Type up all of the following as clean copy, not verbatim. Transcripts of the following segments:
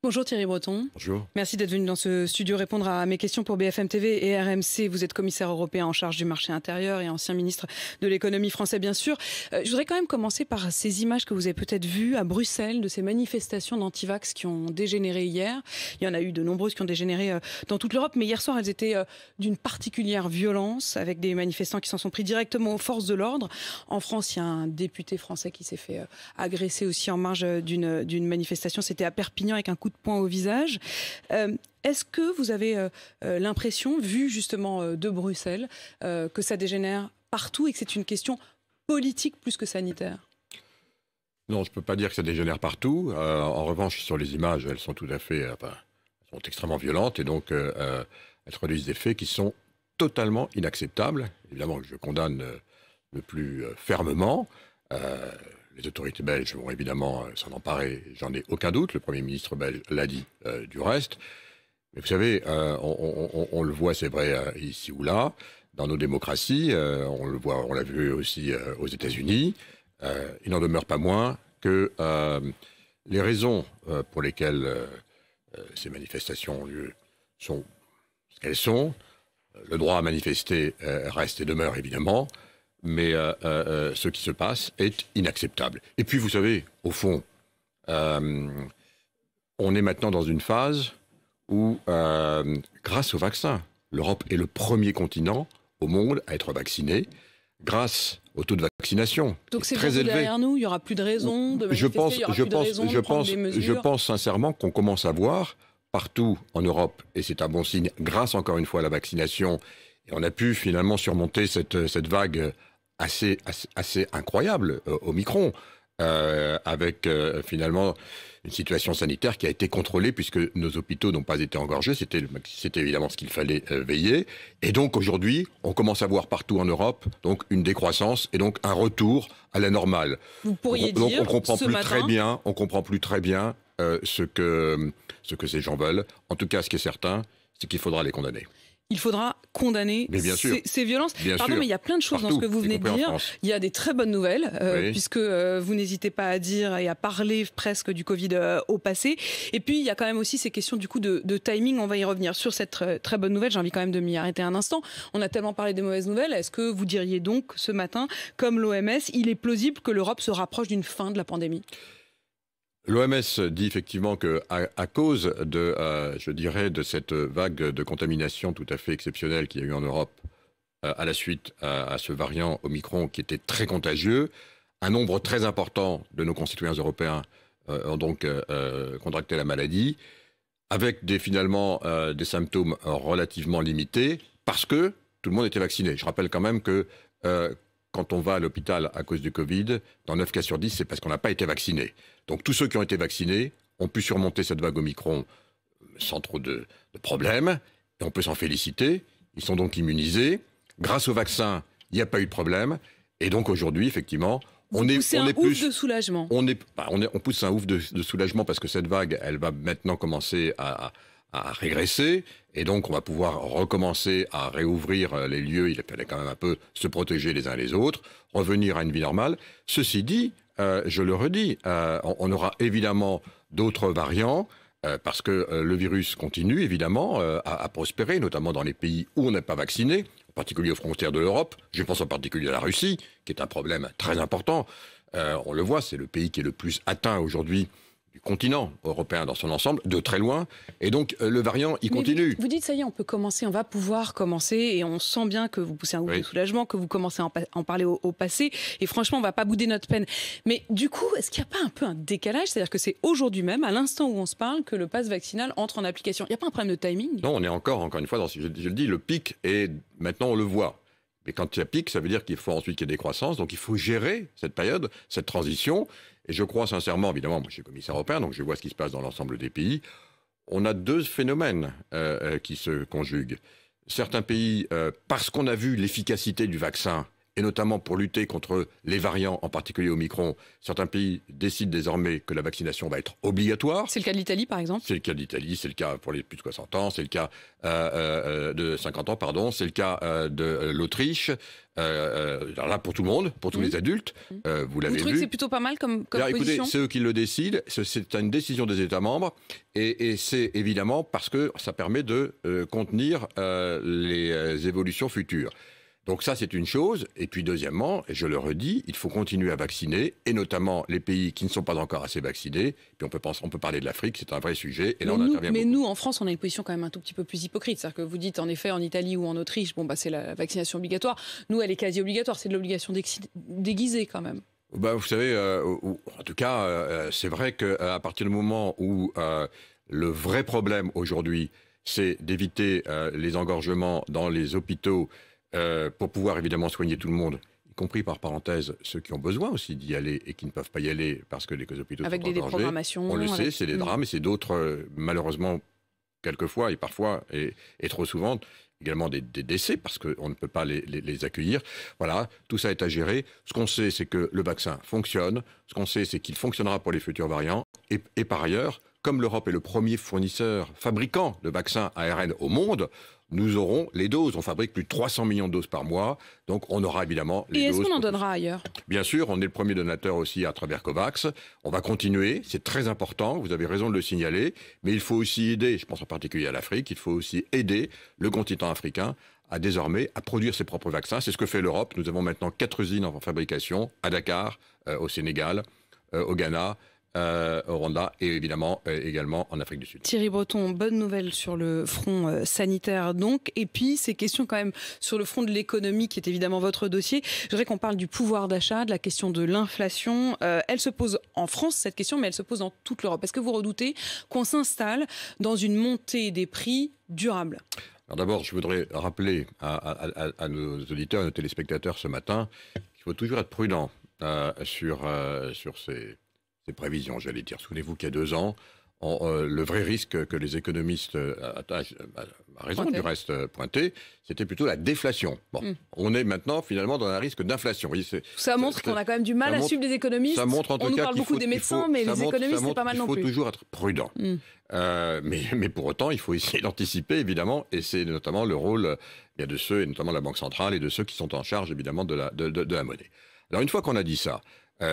Bonjour Thierry Breton. Bonjour. Merci d'être venu dans ce studio répondre à mes questions pour BFM TV et RMC. Vous êtes commissaire européen en charge du marché intérieur et ancien ministre de l'économie français, bien sûr. Je voudrais quand même commencer par ces images que vous avez peut-être vues à Bruxelles, de ces manifestations d'antivax qui ont dégénéré hier. Il y en a eu de nombreuses qui ont dégénéré dans toute l'Europe, mais hier soir, elles étaient d'une particulière violence, avec des manifestants qui s'en sont pris directement aux forces de l'ordre. En France, il y a un député français qui s'est fait agresser aussi en marge d'une manifestation. C'était à Perpignan avec un coup de poing au visage. Est-ce que vous avez l'impression, vu justement de Bruxelles, que ça dégénère partout et que c'est une question politique plus que sanitaire? Non, je ne peux pas dire que ça dégénère partout. En revanche, sur les images, elles sont tout à fait, sont extrêmement violentes et donc elles produisent des faits qui sont totalement inacceptables. Évidemment que je condamne le plus fermement. Les autorités belges vont évidemment s'en emparer, j'en ai aucun doute. Le Premier ministre belge l'a dit du reste. Mais vous savez, on le voit, c'est vrai, ici ou là, dans nos démocraties. On le voit, on l'a vu aussi aux États-Unis. Il n'en demeure pas moins que les raisons pour lesquelles ces manifestations ont lieu sont ce qu'elles sont. Le droit à manifester reste et demeure évidemment. Mais ce qui se passe est inacceptable. Et puis, vous savez, au fond, on est maintenant dans une phase où, grâce au vaccin, l'Europe est le premier continent au monde à être vacciné, grâce au taux de vaccination. Donc c'est très élevé. Derrière nous, il n'y aura plus de raison de manifester, il n'y aura plus de raison de prendre des mesures. Je pense sincèrement qu'on commence à voir partout en Europe, et c'est un bon signe, grâce encore une fois à la vaccination, et on a pu finalement surmonter cette vague assez incroyable Omicron, avec finalement une situation sanitaire qui a été contrôlée puisque nos hôpitaux n'ont pas été engorgés. C'était évidemment ce qu'il fallait veiller. Et donc aujourd'hui, on commence à voir partout en Europe donc une décroissance et donc un retour à la normale. Vous pourriez donc dire on comprend ce plus matin... très bien, on comprend plus très bien ce que ces gens veulent. En tout cas, ce qui est certain, c'est qu'il faudra les condamner. Il faudra condamner ces violences. Pardon, mais il y a plein de choses dans ce que vous venez de dire. Il y a des très bonnes nouvelles, puisque vous n'hésitez pas à dire et à parler presque du Covid au passé. Et puis, il y a quand même aussi ces questions du coup de timing. On va y revenir sur cette très bonne nouvelle. J'ai envie quand même de m'y arrêter un instant. On a tellement parlé des mauvaises nouvelles. Est-ce que vous diriez donc ce matin, comme l'OMS, il est plausible que l'Europe se rapproche d'une fin de la pandémie ? L'OMS dit effectivement qu'à cause de, je dirais, de cette vague de contamination tout à fait exceptionnelle qu'il y a eu en Europe à la suite à ce variant Omicron qui était très contagieux, un nombre très important de nos concitoyens européens ont donc contracté la maladie, avec finalement des symptômes relativement limités, parce que tout le monde était vacciné. Je rappelle quand même que quand on va à l'hôpital à cause du Covid, dans 9 cas sur 10, c'est parce qu'on n'a pas été vacciné. Donc tous ceux qui ont été vaccinés ont pu surmonter cette vague Omicron sans trop de problèmes, et on peut s'en féliciter. Ils sont donc immunisés. Grâce au vaccin, il n'y a pas eu de problème. Et donc aujourd'hui, effectivement, on pousse un ouf de soulagement. On pousse un ouf de soulagement parce que cette vague, elle va maintenant commencer à régresser, et donc on va pouvoir recommencer à réouvrir les lieux. Il fallait quand même un peu se protéger les uns les autres, revenir à une vie normale. Ceci dit, je le redis, on aura évidemment d'autres variants, parce que le virus continue évidemment à prospérer, notamment dans les pays où on n'est pas vacciné, en particulier aux frontières de l'Europe. Je pense en particulier à la Russie, qui est un problème très important. On le voit, c'est le pays qui est le plus atteint aujourd'hui du continent européen dans son ensemble, de très loin. Et donc, le variant, il continue. Vous dites, ça y est, on peut commencer, on va pouvoir commencer, et on sent bien que vous poussez un ouf de soulagement, que vous commencez à en parler au passé, et franchement, on ne va pas bouder notre peine. Mais du coup, est-ce qu'il n'y a pas un peu un décalage? C'est-à-dire que c'est aujourd'hui même, à l'instant où on se parle, que le pass vaccinal entre en application. Il n'y a pas un problème de timing? Non, on est encore une fois, je le dis, le pic, et maintenant on le voit. Mais quand il y a pic, ça veut dire qu'il faut ensuite qu'il y ait des croissances. Donc il faut gérer cette période, cette transition. Et je crois sincèrement, évidemment, moi je suis commissaire européen, donc je vois ce qui se passe dans l'ensemble des pays. On a deux phénomènes qui se conjuguent. Certains pays, parce qu'on a vu l'efficacité du vaccin et notamment pour lutter contre les variants, en particulier Omicron, certains pays décident désormais que la vaccination va être obligatoire. C'est le cas de l'Italie, par exemple? C'est le cas de l'Italie, c'est le cas pour les plus de 60 ans, c'est le cas de 50 ans, pardon, c'est le cas de l'Autriche. Alors là, pour tout le monde, pour tous les adultes, vous l'avez vu. Vous trouvez que c'est plutôt pas mal comme position? Écoutez, c'est eux qui le décident, c'est une décision des États membres, et c'est évidemment parce que ça permet de contenir les évolutions futures. Donc ça, c'est une chose. Et puis deuxièmement, et je le redis, il faut continuer à vacciner, et notamment les pays qui ne sont pas encore assez vaccinés. Puis on peut parler de l'Afrique, c'est un vrai sujet. Et là, mais nous, en France, on a une position quand même un tout petit peu plus hypocrite. C'est-à-dire que vous dites, en effet, en Italie ou en Autriche, c'est la vaccination obligatoire. Nous, elle est quasi obligatoire. C'est de l'obligation déguisée quand même. Vous savez, en tout cas, c'est vrai qu'à partir du moment où le vrai problème aujourd'hui, c'est d'éviter les engorgements dans les hôpitaux, pour pouvoir évidemment soigner tout le monde, y compris par parenthèse ceux qui ont besoin aussi d'y aller et qui ne peuvent pas y aller parce que les hôpitaux avec sont en danger. Avec des déprogrammations. On le sait, c'est des drames et c'est d'autres, malheureusement, quelquefois et parfois et trop souvent, également des décès parce qu'on ne peut pas les accueillir. Voilà, tout ça est à gérer. Ce qu'on sait, c'est que le vaccin fonctionne. Ce qu'on sait, c'est qu'il fonctionnera pour les futurs variants. Et par ailleurs, comme l'Europe est le premier fabricant de vaccins ARN au monde, nous aurons les doses. On fabrique plus de 300 millions de doses par mois, donc on aura évidemment les doses. Et est-ce qu'on en donnera ailleurs? Bien sûr, on est le premier donateur aussi à travers COVAX. On va continuer, c'est très important, vous avez raison de le signaler, mais il faut aussi aider, je pense en particulier à l'Afrique, il faut aussi aider le continent africain à désormais à produire ses propres vaccins. C'est ce que fait l'Europe. Nous avons maintenant 4 usines en fabrication, à Dakar, au Sénégal, au Ghana, au Rwanda et évidemment également en Afrique du Sud. Thierry Breton, bonne nouvelle sur le front sanitaire donc, et puis ces questions quand même sur le front de l'économie qui est évidemment votre dossier. Je voudrais qu'on parle du pouvoir d'achat, de la question de l'inflation. Elle se pose en France cette question, mais elle se pose dans toute l'Europe. Est-ce que vous redoutez qu'on s'installe dans une montée des prix durable? Alors d'abord, je voudrais rappeler à nos auditeurs et nos téléspectateurs ce matin qu'il faut toujours être prudent sur ces prévisions, j'allais dire. Souvenez-vous qu'il y a 2 ans, le vrai risque que les économistes, à raison du reste, pointaient, c'était plutôt la déflation. On est maintenant finalement dans un risque d'inflation. Ça montre qu'on a quand même du mal à suivre les économistes. Ça montre en tout cas on nous parle beaucoup des médecins, mais les économistes, c'est pas mal non plus. Il faut toujours être prudent. Mais pour autant, il faut essayer d'anticiper, évidemment, et c'est notamment le rôle de ceux, et notamment la Banque centrale, et de ceux qui sont en charge, évidemment, de la monnaie. Alors, une fois qu'on a dit ça,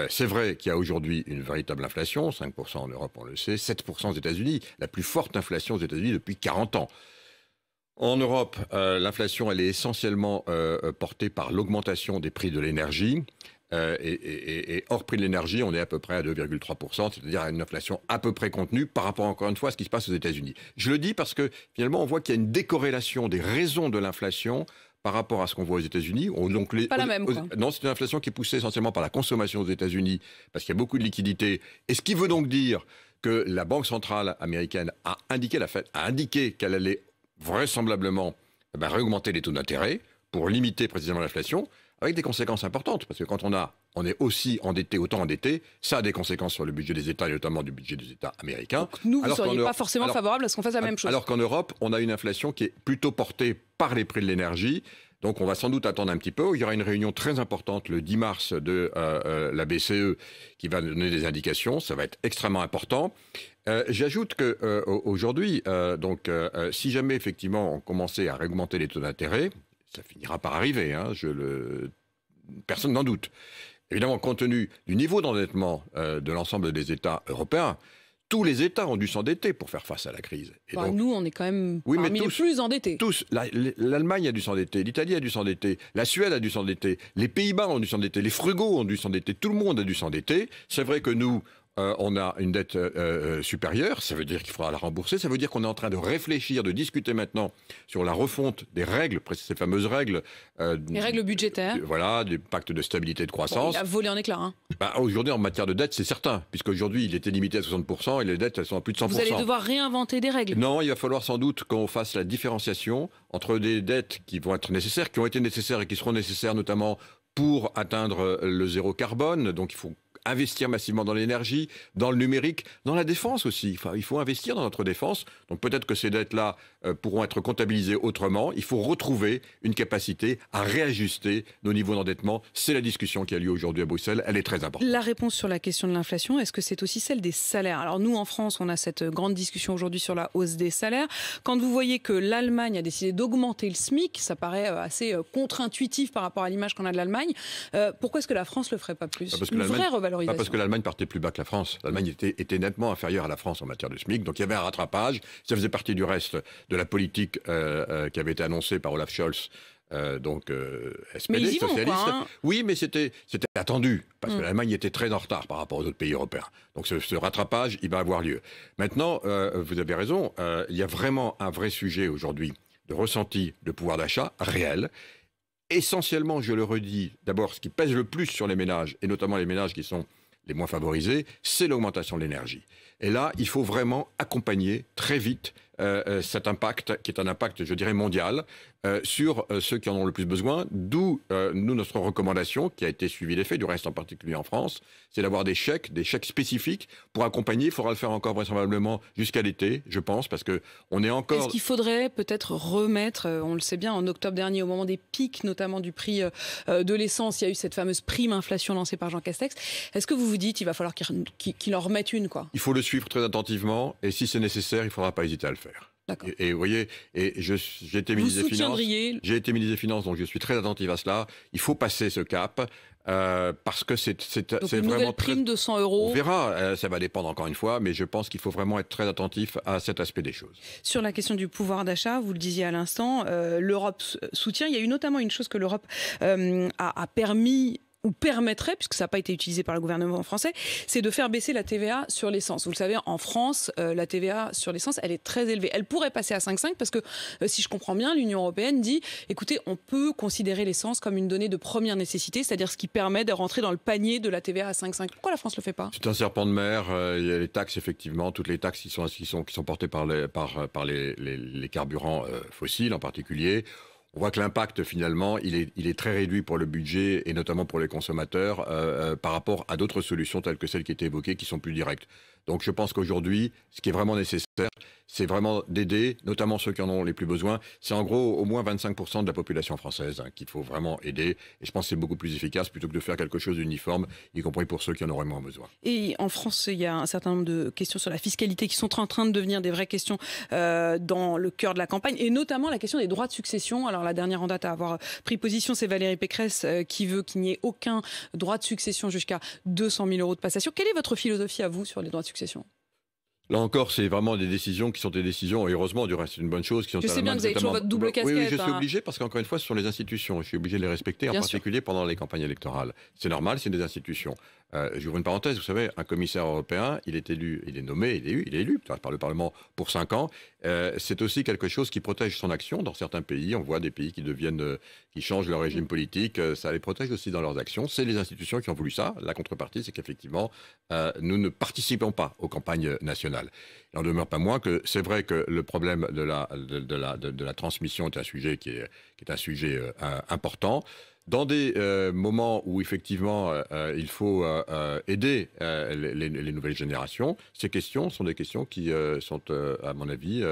c'est vrai qu'il y a aujourd'hui une véritable inflation, 5% en Europe, on le sait, 7% aux États-Unis, la plus forte inflation aux États-Unis depuis 40 ans. En Europe, l'inflation, elle est essentiellement portée par l'augmentation des prix de l'énergie. Et hors prix de l'énergie, on est à peu près à 2,3%, c'est-à-dire à une inflation à peu près contenue par rapport, encore une fois, à ce qui se passe aux États-Unis. Je le dis parce que, finalement, on voit qu'il y a une décorrélation des raisons de l'inflation par rapport à ce qu'on voit aux États-Unis. Pas la même, quoi. Non, c'est une inflation qui est poussée essentiellement par la consommation aux États-Unis, parce qu'il y a beaucoup de liquidités. Et ce qui veut donc dire que la Banque centrale américaine a indiqué qu'elle allait vraisemblablement réaugmenter les taux d'intérêt pour limiter précisément l'inflation, avec des conséquences importantes, parce que quand on est aussi endetté, autant endetté, ça a des conséquences sur le budget des États, et notamment du budget des États américains. Donc nous, vous ne seriez pas forcément favorable à ce qu'on fasse la même chose. Alors qu'en Europe, on a une inflation qui est plutôt portée par les prix de l'énergie. Donc on va sans doute attendre un petit peu. Il y aura une réunion très importante le 10 mars de la BCE qui va donner des indications. Ça va être extrêmement important. J'ajoute qu'aujourd'hui, si jamais effectivement on commençait à réaugmenter les taux d'intérêt, ça finira par arriver, personne n'en doute. Évidemment, compte tenu du niveau d'endettement de l'ensemble des États européens, tous les États ont dû s'endetter pour faire face à la crise. Et donc, nous, on est quand même parmi les plus endettés. Tous. L'Allemagne a dû s'endetter, l'Italie a dû s'endetter, la Suède a dû s'endetter, les Pays-Bas ont dû s'endetter, les frugaux ont dû s'endetter, tout le monde a dû s'endetter. C'est vrai que nous, on a une dette supérieure, ça veut dire qu'il faudra la rembourser, ça veut dire qu'on est en train de réfléchir, de discuter maintenant sur la refonte des règles, ces fameuses règles... les règles budgétaires. Voilà, du pacte de stabilité et de croissance. Il a volé en éclats. Aujourd'hui, en matière de dette, c'est certain, puisqu'aujourd'hui, il était limité à 60% et les dettes, elles sont à plus de 100%. Vous allez devoir réinventer des règles. Non, il va falloir sans doute qu'on fasse la différenciation entre des dettes qui vont être nécessaires, qui ont été nécessaires et qui seront nécessaires notamment pour atteindre le zéro carbone. Donc il faut investir massivement dans l'énergie, dans le numérique, dans la défense aussi. Enfin, il faut investir dans notre défense. Donc peut-être que ces dettes-là pourront être comptabilisées autrement. Il faut retrouver une capacité à réajuster nos niveaux d'endettement. C'est la discussion qui a lieu aujourd'hui à Bruxelles. Elle est très importante. La réponse sur la question de l'inflation, est-ce que c'est aussi celle des salaires? Alors nous, en France, on a cette grande discussion aujourd'hui sur la hausse des salaires. Quand vous voyez que l'Allemagne a décidé d'augmenter le SMIC, ça paraît assez contre-intuitif par rapport à l'image qu'on a de l'Allemagne. Pourquoi est-ce que la France ne le ferait pas plus? Une vraie revalorisation. Pas parce que l'Allemagne partait plus bas que la France. L'Allemagne était nettement inférieure à la France en matière de SMIC. Donc il y avait un rattrapage. Ça faisait partie du reste de la politique qui avait été annoncée par Olaf Scholz. SPD, mais ils y vont, socialiste. quoi, hein. Oui, mais c'était attendu, parce que l'Allemagne était très en retard par rapport aux autres pays européens. Donc ce rattrapage, il va avoir lieu. Maintenant, vous avez raison, il y a vraiment un vrai sujet aujourd'hui de ressenti de pouvoir d'achat réel. Essentiellement, je le redis, d'abord, ce qui pèse le plus sur les ménages, et notamment les ménages qui sont les moins favorisés, c'est l'augmentation de l'énergie. Et là, il faut vraiment accompagner très vite cet impact, qui est un impact, je dirais, mondial, sur ceux qui en ont le plus besoin. D'où, nous, notre recommandation, qui a été suivie d'effet, du reste en particulier en France, c'est d'avoir des chèques spécifiques pour accompagner. Il faudra le faire encore vraisemblablement jusqu'à l'été, je pense, parce qu'on est encore... Est-ce qu'il faudrait peut-être remettre, on le sait bien, en octobre dernier, au moment des pics, notamment du prix de l'essence, il y a eu cette fameuse prime inflation lancée par Jean Castex. Est-ce que vous vous dites qu'il va falloir qu'il en remette une, quoi? Il faut le suivre très attentivement, et si c'est nécessaire, il ne faudra pas hésiter à le faire. Et vous voyez, j'ai été ministre des Finances. J'ai été ministre des Finances, donc je suis très attentif à cela. Il faut passer ce cap. Parce que c'est une nouvelle prime de 100 €. On verra, ça va dépendre encore une fois, mais je pense qu'il faut vraiment être très attentif à cet aspect des choses. Sur la question du pouvoir d'achat, vous le disiez à l'instant, l'Europe soutient. Il y a eu notamment une chose que l'Europe a permis ou permettrait, puisque ça n'a pas été utilisé par le gouvernement français, c'est de faire baisser la TVA sur l'essence. Vous le savez, en France, la TVA sur l'essence, elle est très élevée. Elle pourrait passer à 5,5 parce que, si je comprends bien, l'Union européenne dit, écoutez, on peut considérer l'essence comme une donnée de première nécessité, c'est-à-dire ce qui permet de rentrer dans le panier de la TVA à 5,5. Pourquoi la France ne le fait pas? C'est un serpent de mer. Il y a les taxes, effectivement, toutes les taxes qui sont portées par les carburants fossiles en particulier. On voit que l'impact, finalement, il est très réduit pour le budget et notamment pour les consommateurs par rapport à d'autres solutions telles que celles qui étaient évoquées qui sont plus directes. Donc je pense qu'aujourd'hui, ce qui est vraiment nécessaire, c'est vraiment d'aider, notamment ceux qui en ont les plus besoin. C'est en gros au moins 25% de la population française qu'il faut vraiment aider. Et je pense que c'est beaucoup plus efficace plutôt que de faire quelque chose d'uniforme, y compris pour ceux qui en auraient moins besoin. Et en France, il y a un certain nombre de questions sur la fiscalité qui sont en train de devenir des vraies questions dans le cœur de la campagne, et notamment la question des droits de succession. Alors la dernière en date à avoir pris position, c'est Valérie Pécresse qui veut qu'il n'y ait aucun droit de succession jusqu'à 200 000 € de passation. Quelle est votre philosophie à vous sur les droits de succession? Là encore, c'est vraiment des décisions qui sont des décisions, et heureusement, du reste, c'est une bonne chose. Qui sont je sais bien que vous avez toujours votre double casquette. Oui, je suis obligé, parce qu'encore une fois, ce sont les institutions. Je suis obligé de les respecter, en particulier pendant les campagnes électorales. C'est normal, c'est des institutions. J'ouvre une parenthèse, vous savez, un commissaire européen, il est élu, il est nommé, il est élu par le Parlement pour 5 ans. C'est aussi quelque chose qui protège son action. Dans certains pays, on voit des pays qui changent leur régime politique, ça les protège aussi dans leurs actions. C'est les institutions qui ont voulu ça. La contrepartie, c'est qu'effectivement, nous ne participons pas aux campagnes nationales. Il n'en demeure pas moins que c'est vrai que le problème de la transmission est un sujet qui est un sujet important. Dans des moments où effectivement il faut aider les nouvelles générations, ces questions sont des questions qui sont, à mon avis,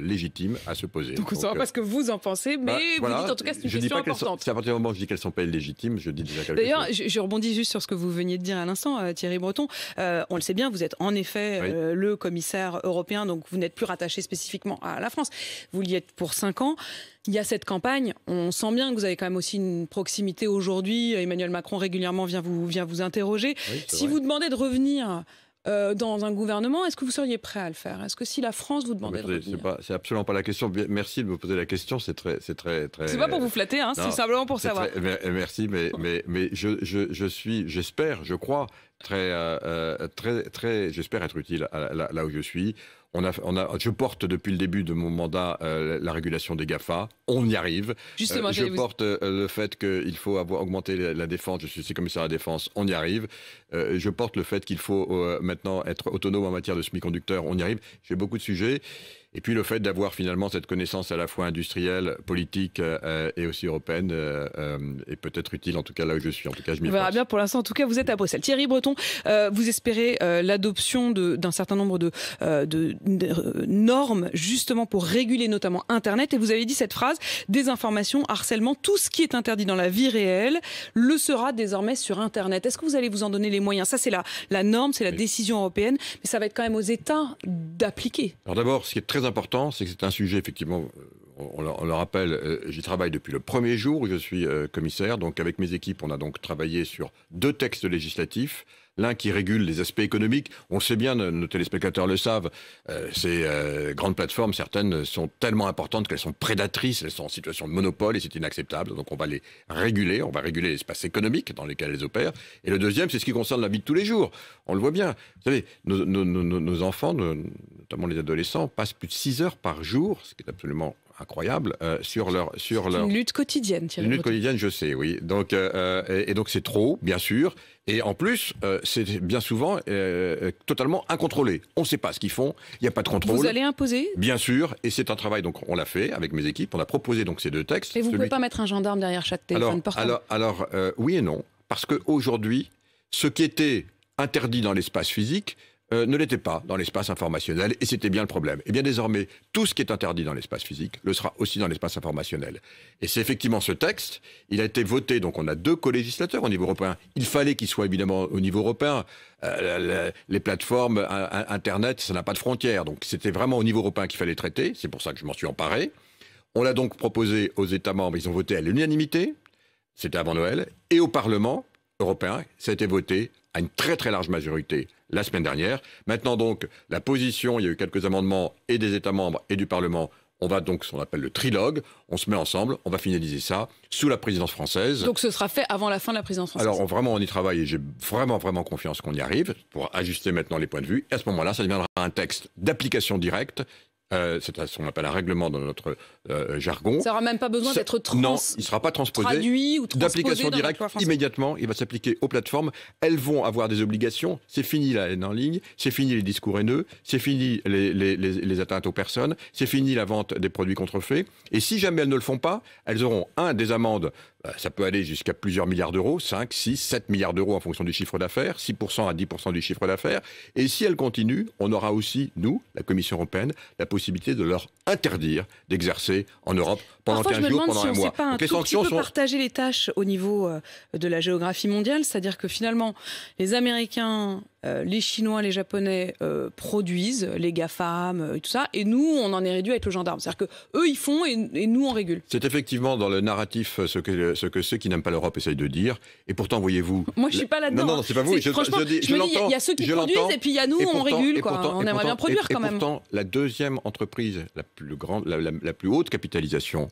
légitimes à se poser. Donc on ne saura pas ce que vous en pensez, mais vous dites en tout cas c'est une question importante. C'est à partir du moment où je dis qu'elles ne sont pas illégitimes, je dis déjà quelque chose. D'ailleurs, je rebondis juste sur ce que vous veniez de dire à l'instant, Thierry Breton. On le sait bien, vous êtes en effet le commissaire européen, donc vous n'êtes plus rattaché spécifiquement à la France. Vous y êtes pour 5 ans. Il y a cette campagne, on sent bien que vous avez quand même aussi une proximité aujourd'hui. Emmanuel Macron régulièrement vient vous interroger. Oui, si vous demandez de revenir dans un gouvernement, est-ce que vous seriez prêt à le faire? Est-ce que si la France vous demandait de revenir? C'est absolument pas la question. Merci de me poser la question, c'est très... C'est pas pour vous flatter, hein, c'est simplement pour savoir. Merci, mais j'espère, je crois, j'espère être utile là où je suis. Je porte depuis le début de mon mandat la régulation des GAFA. On y arrive. Justement, je porte le fait qu'il faut augmenter la défense. Je suis aussi commissaire à la défense. On y arrive. Je porte le fait qu'il faut maintenant être autonome en matière de semi-conducteurs. On y arrive. J'ai beaucoup de sujets. Et puis le fait d'avoir finalement cette connaissance à la fois industrielle, politique et aussi européenne est peut-être utile, en tout cas là où je suis. En tout cas, je m'y On verra efforce. bien. Pour l'instant, en tout cas, vous êtes à Bruxelles. Thierry Breton, vous espérez l'adoption d'un certain nombre de normes justement pour réguler notamment Internet. Et vous avez dit cette phrase: désinformation, harcèlement, tout ce qui est interdit dans la vie réelle le sera désormais sur Internet. Est-ce que vous allez vous en donner les moyens? Ça, c'est la norme, c'est la décision européenne, mais ça va être quand même aux États d'appliquer. Alors d'abord, ce qui est très important, c'est que c'est un sujet, effectivement, on le rappelle, j'y travaille depuis le premier jour où je suis commissaire. Donc avec mes équipes, on a donc travaillé sur 2 textes législatifs. L'un qui régule les aspects économiques. On le sait bien, nos téléspectateurs le savent, ces grandes plateformes, certaines sont tellement importantes qu'elles sont prédatrices, elles sont en situation de monopole et c'est inacceptable. Donc on va les réguler, on va réguler l'espace économique dans lequel elles opèrent. Et le deuxième, c'est ce qui concerne la vie de tous les jours. On le voit bien. Vous savez, nos enfants, notamment les adolescents, passent plus de 6 heures par jour, ce qui est absolument incroyable, sur leur... Une lutte quotidienne, Thierry. Une lutte quotidienne, je sais, oui. Donc, et donc c'est trop, bien sûr. Et en plus, c'est bien souvent totalement incontrôlé. On ne sait pas ce qu'ils font, il n'y a pas de contrôle. Vous allez imposer? Bien sûr, et c'est un travail, donc on l'a fait avec mes équipes, on a proposé donc ces 2 textes. Mais vous ne pouvez pas mettre un gendarme derrière chaque téléphone portable? Alors oui et non, parce qu'aujourd'hui, ce qui était interdit dans l'espace physique ne l'était pas dans l'espace informationnel, et c'était bien le problème. Et bien désormais, tout ce qui est interdit dans l'espace physique le sera aussi dans l'espace informationnel. Et c'est effectivement ce texte, il a été voté, donc on a 2 co-législateurs au niveau européen. Il fallait qu'il soit évidemment au niveau européen. Les plateformes Internet, ça n'a pas de frontières, donc c'était vraiment au niveau européen qu'il fallait traiter, c'est pour ça que je m'en suis emparé. On l'a donc proposé aux États membres, ils ont voté à l'unanimité, c'était avant Noël, et au Parlement européen, ça a été voté à une très très large majorité la semaine dernière. Maintenant donc, la position, il y a eu quelques amendements et des États membres et du Parlement. On va donc, ce qu'on appelle le trilogue, on se met ensemble, on va finaliser ça sous la présidence française. Donc ce sera fait avant la fin de la présidence française? Alors vraiment, on y travaille et j'ai vraiment confiance qu'on y arrive pour ajuster maintenant les points de vue. Et à ce moment-là, ça deviendra un texte d'application directe. C'est ce qu'on appelle un règlement dans notre jargon. Ça n'aura même pas besoin d'être Non, il ne sera pas transposé. Traduit ou transposé d'application dans directe, la loi française. immédiatement, il va s'appliquer aux plateformes. Elles vont avoir des obligations. C'est fini la haine en ligne, c'est fini les discours haineux, c'est fini les atteintes aux personnes, c'est fini la vente des produits contrefaits. Et si jamais elles ne le font pas, elles auront des amendes. Ça peut aller jusqu'à plusieurs milliards d'euros, 5, 6, 7 milliards d'euros en fonction du chiffre d'affaires, 6% à 10% du chiffre d'affaires. Et si elles continuent, on aura aussi, nous, la Commission européenne, la possibilité de leur interdire d'exercer en Europe pendant 15 jours, pendant un mois. Parfois, je me demande si on ne sait pas un tout petit peu partager les tâches au niveau de la géographie mondiale, c'est-à-dire que finalement, les Américains, les Chinois, les Japonais produisent, les GAFAM, tout ça, et nous, on en est réduit avec le gendarme. C'est-à-dire que eux, ils font et nous, on régule. C'est effectivement dans le narratif ce que ceux qui n'aiment pas l'Europe essayent de dire. Et pourtant, voyez-vous... Moi, je ne suis pas là-dedans. Non, c'est pas vous. Franchement, je me dis, il y a ceux qui produisent et puis il y a nous, on régule. On aimerait bien produire quand même. Et pourtant, la deuxième entreprise, la plus grande, la plus haute capitalisation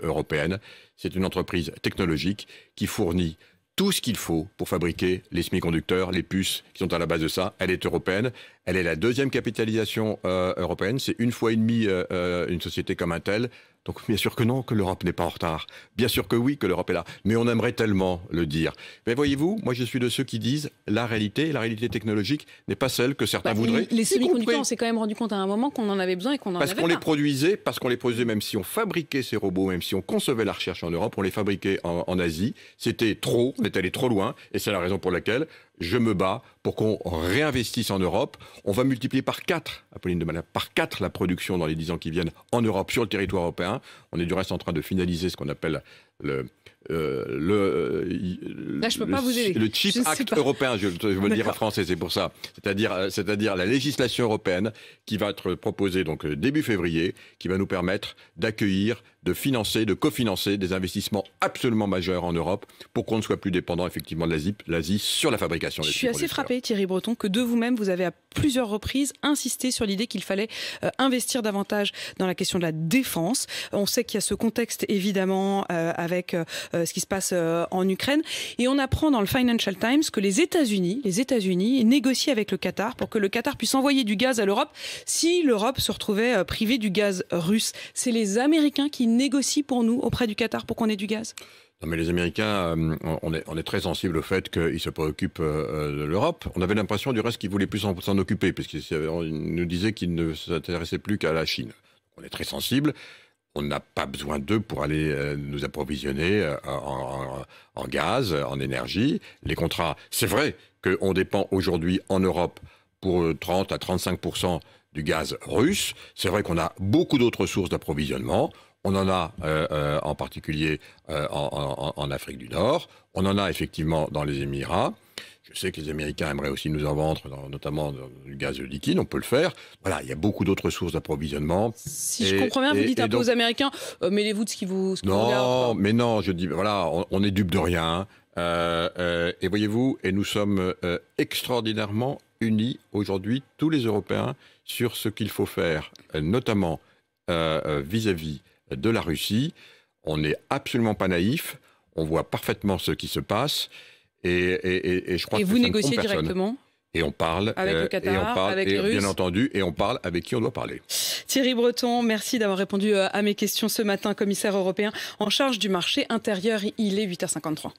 européenne, c'est une entreprise technologique qui fournit tout ce qu'il faut pour fabriquer les semi-conducteurs, les puces qui sont à la base de ça. Elle est européenne. Elle est la deuxième capitalisation européenne. C'est 1,5 fois une société comme Intel. Donc bien sûr que non, que l'Europe n'est pas en retard. Bien sûr que oui, que l'Europe est là. Mais on aimerait tellement le dire. Mais voyez-vous, moi je suis de ceux qui disent la réalité technologique n'est pas celle que certains voudraient. Les semi-conducteurs, on s'est quand même rendu compte à un moment qu'on en avait besoin et qu'on en avait pas. Parce qu'on les produisait, même si on fabriquait ces robots, même si on concevait la recherche en Europe, on les fabriquait en Asie. C'était trop, on est allé trop loin. Et c'est la raison pour laquelle je me bats pour qu'on réinvestisse en Europe. On va multiplier par 4, Apolline de Malherbe, par 4 la production dans les 10 ans qui viennent en Europe, sur le territoire européen. On est du reste en train de finaliser ce qu'on appelle le Chip Act européen, je veux le dire en français, c'est pour ça. C'est-à-dire la législation européenne qui va être proposée donc début février, qui va nous permettre d'accueillir, de financer, de cofinancer des investissements absolument majeurs en Europe pour qu'on ne soit plus dépendant effectivement de l'Asie sur la fabrication des Je suis assez frappé, Thierry Breton, que de vous-même, vous avez à plusieurs reprises insisté sur l'idée qu'il fallait investir davantage dans la question de la défense. On sait qu'il y a ce contexte évidemment avec ce qui se passe en Ukraine. Et on apprend dans le Financial Times que les États-Unis négocient avec le Qatar pour que le Qatar puisse envoyer du gaz à l'Europe si l'Europe se retrouvait privée du gaz russe. C'est les Américains qui négocient pour nous auprès du Qatar pour qu'on ait du gaz. Non mais les Américains, on est très sensible au fait qu'ils se préoccupent de l'Europe. On avait l'impression du reste qu'ils voulaient plus s'en occuper, parce qu'ils nous disaient qu'ils ne s'intéressaient plus qu'à la Chine. on est très sensible. On n'a pas besoin d'eux pour aller nous approvisionner en gaz, en énergie. Les contrats, c'est vrai qu'on dépend aujourd'hui en Europe pour 30 à 35% du gaz russe. C'est vrai qu'on a beaucoup d'autres sources d'approvisionnement. On en a en particulier en Afrique du Nord. On en a effectivement dans les Émirats. Je sais que les Américains aimeraient aussi nous en vendre, notamment du gaz liquide, on peut le faire. Voilà, il y a beaucoup d'autres sources d'approvisionnement. Si je comprends bien, vous dites un peu aux Américains, mêlez-vous de ce qui vous non, regarde. Mais non, je dis, voilà, on est dupe de rien. Et voyez-vous, et nous sommes extraordinairement unis aujourd'hui, tous les Européens, sur ce qu'il faut faire, notamment vis-à-vis de la Russie. On n'est absolument pas naïf, on voit parfaitement ce qui se passe. Et je crois que vous négociez directement et on parle avec le Qatar, avec les Russes. Bien entendu, et on parle avec qui on doit parler. Thierry Breton, merci d'avoir répondu à mes questions ce matin, commissaire européen en charge du marché intérieur. Il est 8h53.